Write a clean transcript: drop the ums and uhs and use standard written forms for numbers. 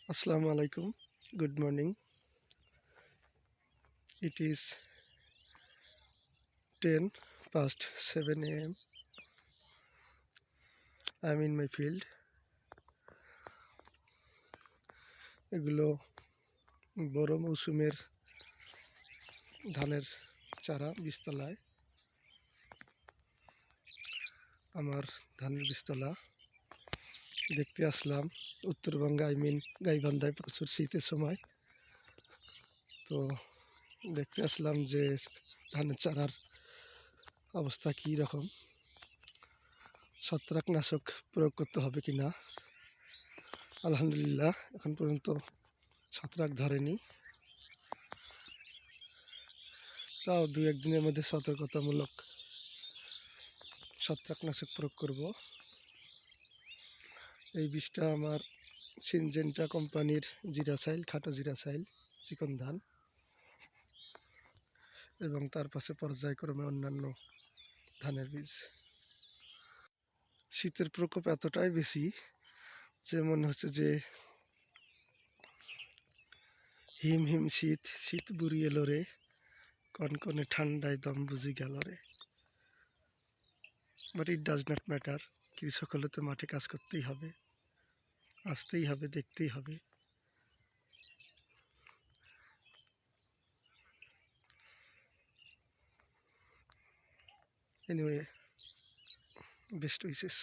Assalamu alaikum. Good morning. It is 10 past 7 a.m. I'm in my field. এগুলো বড় মৌসুমের ধানের চারা বীজতলায়। আমার ধানের বীজতলা দেখতে আসলাম। উত্তরবঙ্গে গাইবান্ধায় প্রচুর শীতের সময়। তো দেখতে আসলাম যে ধানের চারার অবস্থা কী রকম, ছত্রাকনাশক প্রয়োগ করতে হবে কি না। আলহামদুলিল্লাহ এখন পর্যন্ত ছত্রাক ধরেনি। তাও 2-1 দিনের মধ্যে সতর্কতামূলক ছত্রাকনাশক প্রয়োগ করব। এই বীজটা আমার সিনজেন্টা কোম্পানির জিরাসাইল, খাটো জিরাসাইল, চিকন ধান এবং তার পাশে পর্যায়ক্রমে অন্যান্য ধানের বীজ। শীতের প্রকোপ এতটাই বেশি যে মনে হচ্ছে যে হিম হিম শীত বুড়ি এলো রে, কনকনে ঠান্ডায় দম বুঝি গেল রে। But it does not matter. কৃষক হলে তো মাঠে কাজ করতেই হবে, আসতেই হবে, দেখতেই হবে। Anyway, best wishes.